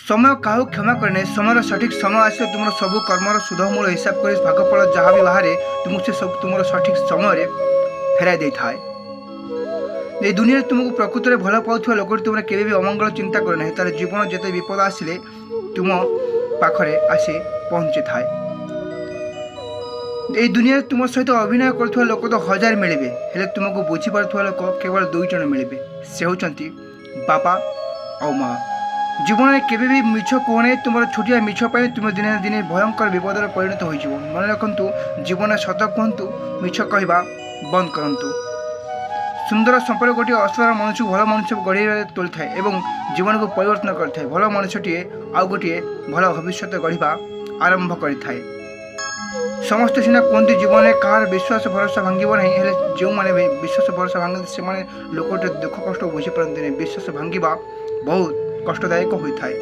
समय काहू क्षमा करे समय सठिक समय आसे तुम सब कर्मर सुधमूल हिसाब कर भागफल जहाँ भी बाहर तुमको से सब तुम सठिक समय फेराई दे था। ये दुनिया तुमको प्रकृत में भल पाँच लोक तुम केवे भी अमंगल चिंता करना तार जीवन जिते विपद आसिले तुम पाखरे आसी पहुँची थाए। ये दुनिया तुम सहित अभिनय कर लोक तो हजार मिले हेले तुमको बुझीपार लोक केवल 2 जन मिले से होती बापा और माँ। जीवन में केवे भी मिछ कहने तुम छोटिया मिछ पर तुम दिने दिने भयंकर विपद परिणत हो मन रखु जीवन सत कहतु मिछ कहवा बंद करूँ। सुंदर संपर्क गोटे असर मनुष्य भल मनुष्य गढ़ तोली थाए और जीवन को परिवर्तन करता भल मनुष्यटे आउ गोटे भल भविष्य गढ़ा आरंभ करें। समस्त सीना कहते जीवन में कहार विश्वास भरोसा भांग ना जो मैंने विश्वास भरोसा भांगती से लोकटे दुख कष्ट बुझीपारती विश्वास भांगा बहुत कष्टदायक होता है।